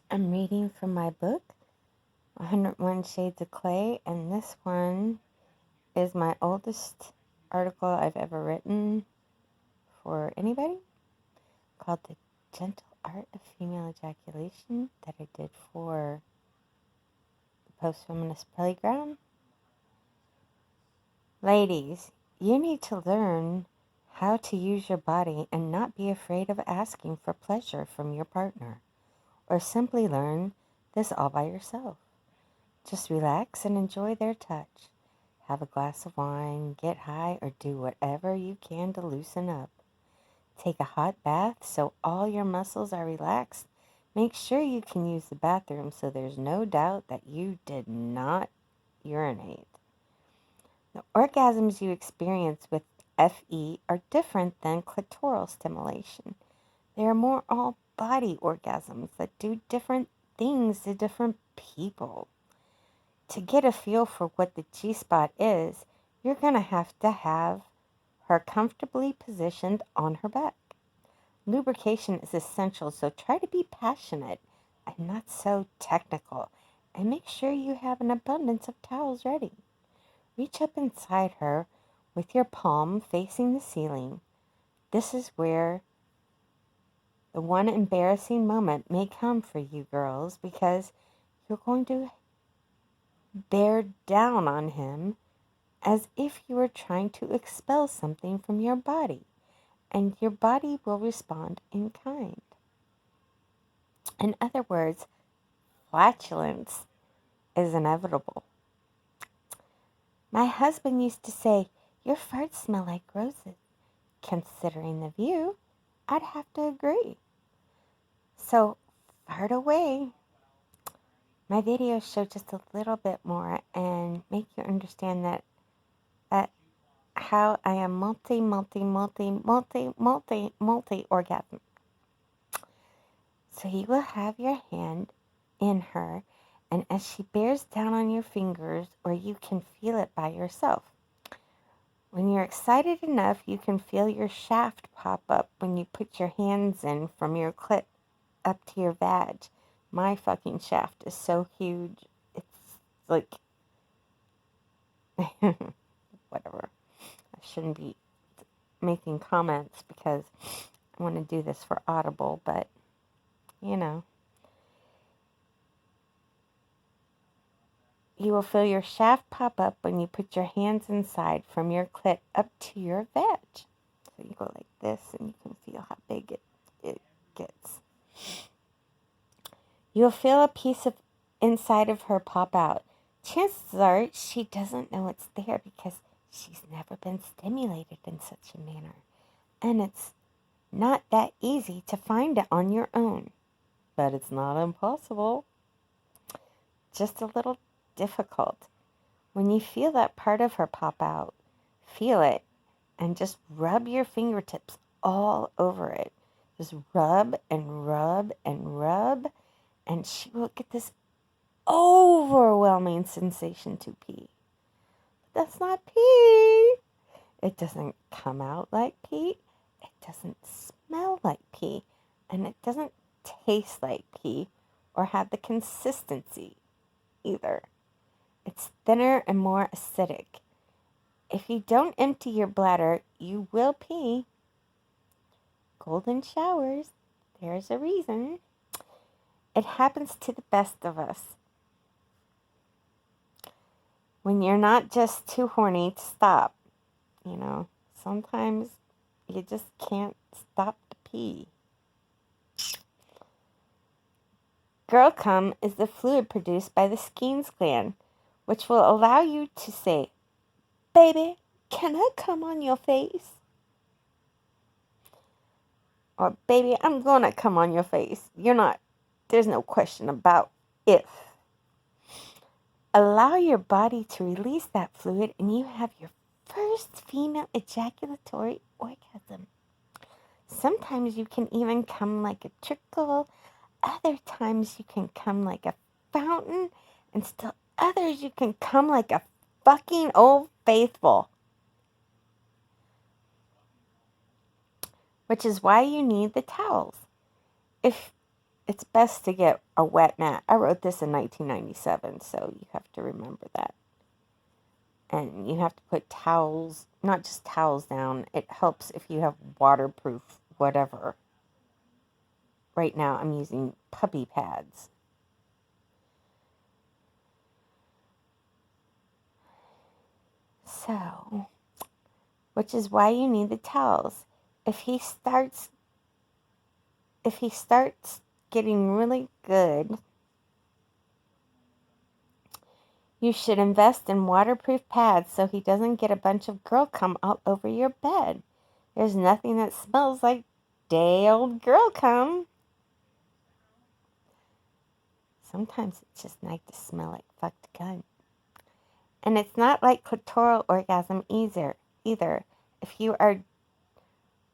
I'm reading from my book, 101 Shades of Clay, and this one is my oldest article I've ever written for anybody, called The Gentle Art of Female Ejaculation, that I did for the Post-Feminist Playground. Ladies, you need to learn how to use your body and not be afraid of asking for pleasure from your partner, or simply learn this all by yourself. Just relax and enjoy their touch. Have a glass of wine, get high, or do whatever you can to loosen up. Take a hot bath so all your muscles are relaxed. Make sure you can use the bathroom so there's no doubt that you did not urinate. The orgasms you experience with FE are different than clitoral stimulation. They are more all-body orgasms that do different things to different people. To get a feel for what the G-spot is, you're going to have her comfortably positioned on her back. Lubrication is essential, so try to be passionate and not so technical, and make sure you have an abundance of towels ready. Reach up inside her with your palm facing the ceiling. This is where the one embarrassing moment may come for you girls, because you're going to bear down on him as if you were trying to expel something from your body, and your body will respond in kind. In other words, flatulence is inevitable. My husband used to say, "Your farts smell like roses." Considering the view, I'd have to agree. So, fart away. My videos show just a little bit more and make you understand that how I am multi orgasm. So you will have your hand in her, and as she bears down on your fingers, or you can feel it by yourself. When you're excited enough, you can feel your shaft pop up when you put your hands in from your clit up to your vag. My fucking shaft is so huge. It's like, whatever. I shouldn't be making comments because I want to do this for Audible, but, you know. You will feel your shaft pop up when you put your hands inside from your clit up to your vag. So you go like this, and you can feel how big it gets. You'll feel a piece of inside of her pop out. Chances are she doesn't know it's there because she's never been stimulated in such a manner. And it's not that easy to find it on your own. But it's not impossible. Just a little difficult. When you feel that part of her pop out, feel it and just rub your fingertips all over it. Just rub and rub and rub, and she will get this overwhelming sensation to pee. But that's not pee. It doesn't come out like pee. It doesn't smell like pee. And it doesn't taste like pee or have the consistency either. It's thinner and more acidic. If you don't empty your bladder, you will pee. Golden showers. There's a reason. It happens to the best of us. When you're not just too horny to stop, you know, sometimes you just can't stop to pee. Girl cum is the fluid produced by the Skene's gland, which will allow you to say, "Baby, can I come on your face?" Or, "Baby, I'm gonna come on your face. There's no question about if." Allow your body to release that fluid, and you have your first female ejaculatory orgasm. Sometimes you can even come like a trickle. Other times you can come like a fountain. And still others you can come like a fucking Old Faithful. Which is why you need the towels. If it's best to get a wet mat. I wrote this in 1997, so you have to remember that. And you have to put towels, not just towels down. It helps if you have waterproof whatever. Right now I'm using puppy pads. So, which is why you need the towels. If he starts getting really good, you should invest in waterproof pads so he doesn't get a bunch of girl cum all over your bed. There's nothing that smells like day old girl cum. Sometimes it's just nice to smell like fucked cunt. And it's not like clitoral orgasm either. If you are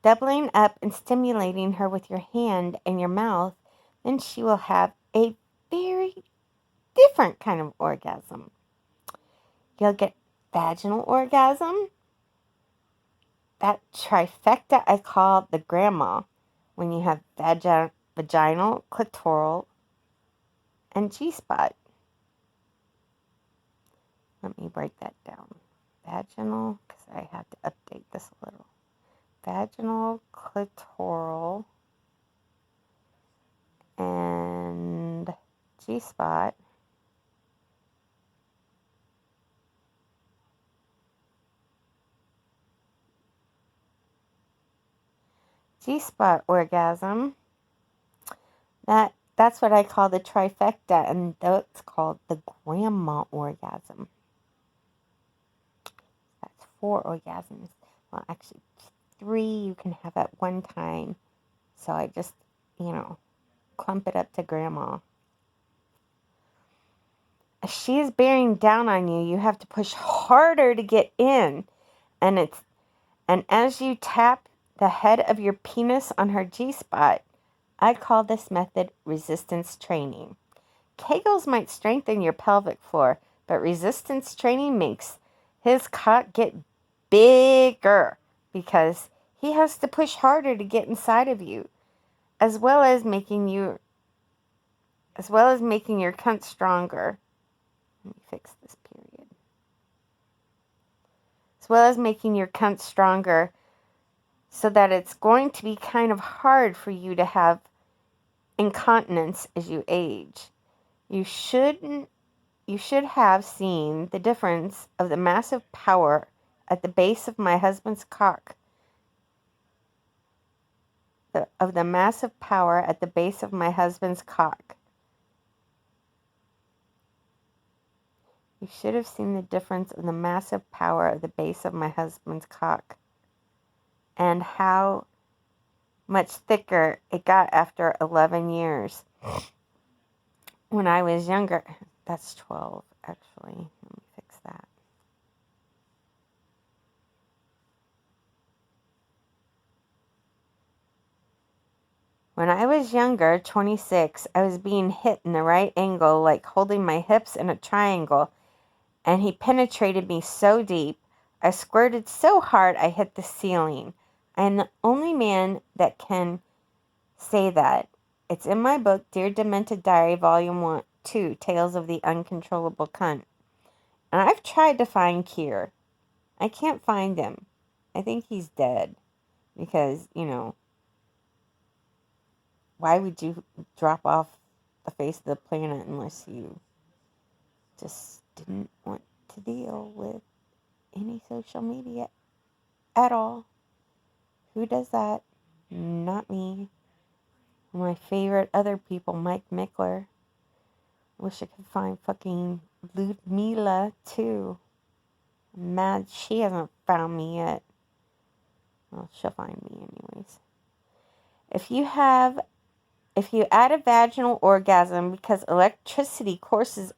doubling up and stimulating her with your hand and your mouth, then she will have a very different kind of orgasm. You'll get vaginal orgasm. That trifecta I call the grandma, when you have vaginal, clitoral, and G-spot. Let me break that down. Vaginal, because I have to update this a little. Vaginal, clitoral, and G-spot. G-spot orgasm. That's what I call the trifecta, and that's called the grandma orgasm. That's 4 orgasms. Well, actually, 3 you can have at one time. So I just, clump it up to grandma. If she is bearing down on you, you have to push harder to get in. And as you tap the head of your penis on her G-spot, I call this method resistance training. Kegels might strengthen your pelvic floor, but resistance training makes his cock get bigger because he has to push harder to get inside of you, as well as making your cunt stronger. Let me fix this period. As well as making your cunt stronger, so that it's going to be kind of hard for you to have incontinence as you age. You should have seen the difference of the massive power at the base of my husband's cock. The massive power at the base of my husband's cock. You should have seen the difference of the massive power at the base of my husband's cock. And how much thicker it got after 11 years. When I was younger, that's 12, actually. Let me fix that. When I was younger, 26, I was being hit in the right angle, like holding my hips in a triangle, and he penetrated me so deep, I squirted so hard I hit the ceiling. I am the only man that can say that. It's in my book, Dear Demented Diary, Volume 2, Tales of the Uncontrollable Cunt. And I've tried to find Keir. I can't find him. I think he's dead. Because, why would you drop off the face of the planet unless you just didn't want to deal with any social media at all? Who does that? Not me. My favorite other people, Mike Mickler. Wish I could find fucking Ludmila too. I'm mad she hasn't found me yet. Well, she'll find me anyways. If you add a vaginal orgasm because electricity courses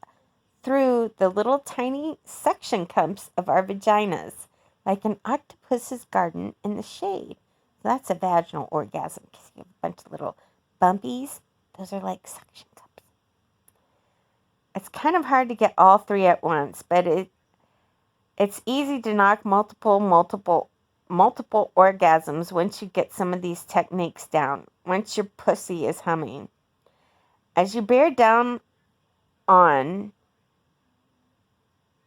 through the little tiny suction cups of our vaginas, like an octopus's garden in the shade. So that's a vaginal orgasm because you have a bunch of little bumpies. Those are like suction cups. It's kind of hard to get all 3 at once, but it's easy to knock multiple orgasms once you get some of these techniques down, once your pussy is humming. As you bear down on,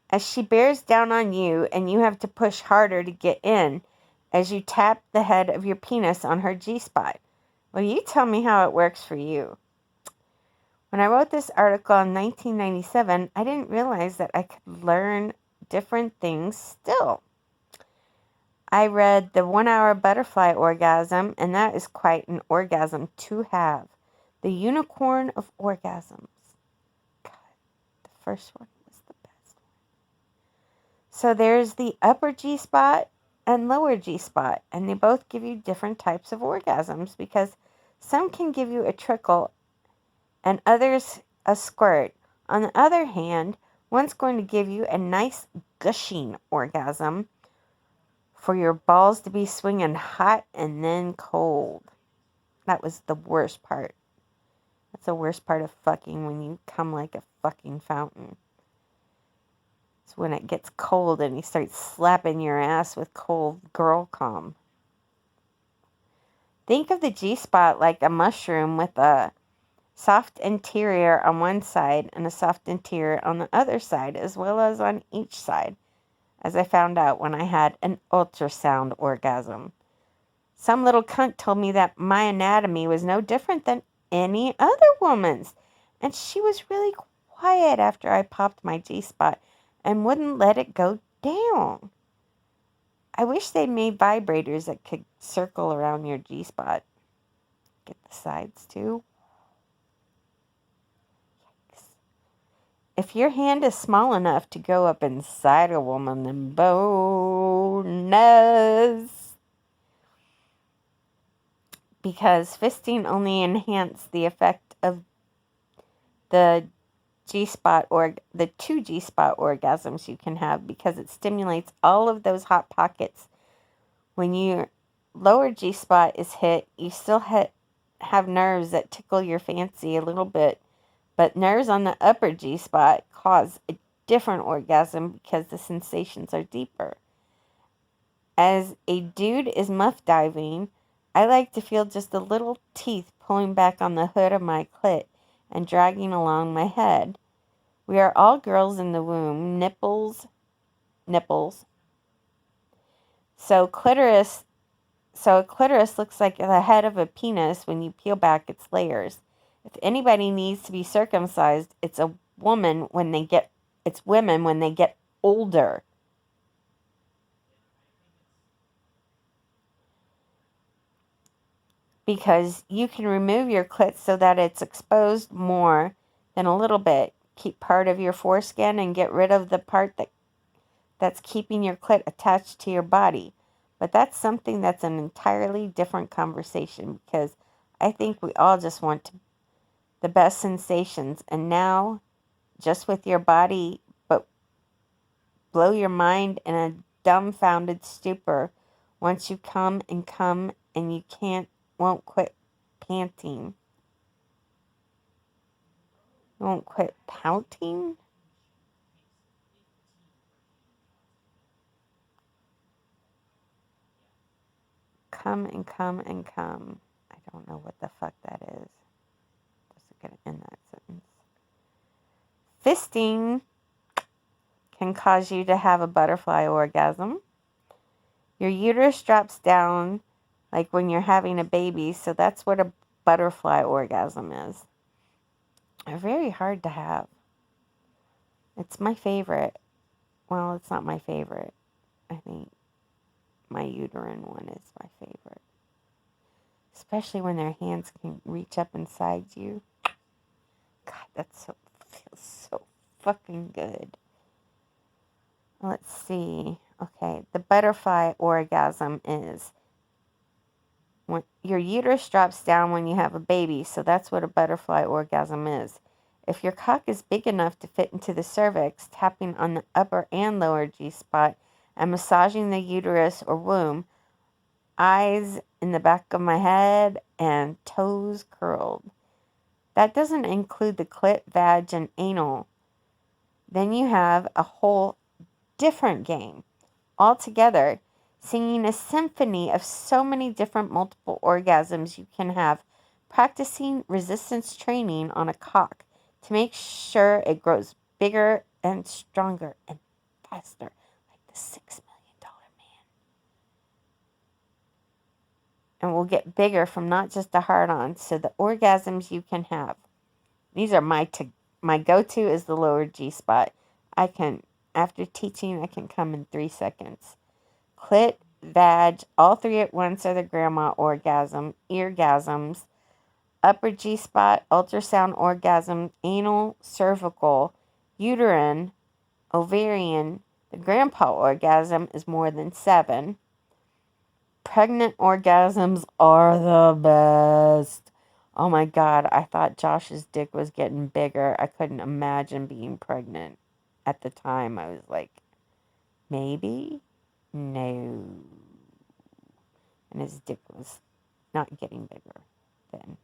as she bears down on you and you have to push harder to get in as you tap the head of your penis on her G-spot. Well, you tell me how it works for you. When I wrote this article in 1997, I didn't realize that I could learn different things still. I read The 1 Hour Butterfly Orgasm, and that is quite an orgasm to have. The Unicorn of Orgasms. God, the first one was the best one. So there's the upper G-spot and lower G-spot, and they both give you different types of orgasms because some can give you a trickle and others a squirt. On the other hand, one's going to give you a nice gushing orgasm for your balls to be swinging hot and then cold. That was the worst part. That's the worst part of fucking, when you come like a fucking fountain. It's when it gets cold and you start slapping your ass with cold girl cum. Think of the G-spot like a mushroom with a soft interior on one side and a soft interior on the other side, as well as on each side, as I found out when I had an ultrasound orgasm. Some little cunt told me that my anatomy was no different than any other woman's, and she was really quiet after I popped my G-spot and wouldn't let it go down. I wish they made vibrators that could circle around your G-spot. Get the sides too. If your hand is small enough to go up inside a woman, then bonus. Because fisting only enhances the effect of the G-spot or the 2 G-spot orgasms you can have, because it stimulates all of those hot pockets. When your lower G-spot is hit, you still have nerves that tickle your fancy a little bit, but nerves on the upper G-spot cause a different orgasm because the sensations are deeper. As a dude is muff diving, I like to feel just the little teeth pulling back on the hood of my clit and dragging along my head. We are all girls in the womb, nipples. So a clitoris looks like the head of a penis when you peel back its layers. If anybody needs to be circumcised, it's women when they get older. Because you can remove your clit so that it's exposed more than a little bit. Keep part of your foreskin and get rid of the part that's keeping your clit attached to your body. But that's something that's an entirely different conversation, because I think we all just want the best sensations. And now, just with your body, but blow your mind in a dumbfounded stupor once you come and you won't quit panting. You won't quit pouting? Come and come and come. I don't know what the fuck that is. Just gonna end that sentence. Fisting can cause you to have a butterfly orgasm. Your uterus drops down like when you're having a baby, so that's what a butterfly orgasm is. They're very hard to have. It's my favorite. Well, it's not my favorite. I think my uterine one is my favorite. Especially when their hands can reach up inside you. God, feels so fucking good. Let's see. Okay, the butterfly orgasm is when your uterus drops down when you have a baby, so that's what a butterfly orgasm is. If your cock is big enough to fit into the cervix, tapping on the upper and lower G-spot and massaging the uterus or womb, eyes in the back of my head and toes curled. That doesn't include the clit, vag, and anal. Then you have a whole different game altogether, singing a symphony of so many different multiple orgasms you can have practicing resistance training on a cock to make sure it grows bigger and stronger and faster, like the $6 million man. And will get bigger from not just a hard-on, so the orgasms you can have. These are my go-to is the lower G-spot. After teaching, I can come in 3 seconds. Clit, vag, all three at once are the grandma eargasms. Upper G-spot, ultrasound orgasm, anal, cervical, uterine, ovarian. The grandpa orgasm is more than 7. Pregnant orgasms are the best. Oh my God, I thought Josh's dick was getting bigger. I couldn't imagine being pregnant. At the time, I was like, maybe? No. And his dick was not getting bigger then.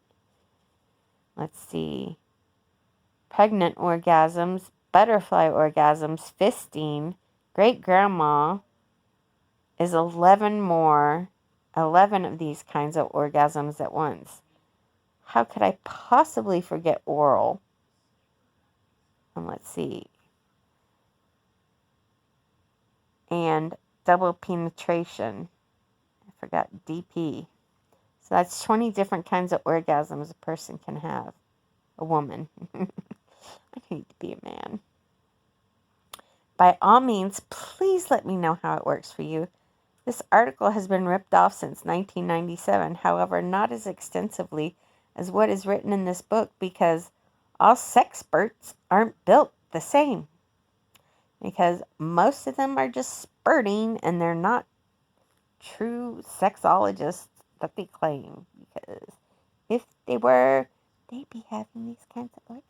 Let's see. Pregnant orgasms, butterfly orgasms, fisting. Great grandma is 11 of these kinds of orgasms at once. How could I possibly forget oral? And let's see. And double penetration. I forgot DP. So that's 20 different kinds of orgasms a person can have. A woman. I need to be a man. By all means, please let me know how it works for you. This article has been ripped off since 1997, however, not as extensively as what is written in this book because all sexperts aren't built the same. Because most of them are just spurting and they're not true sexologists that they claim. Because if they were, they'd be having these kinds of orgasms.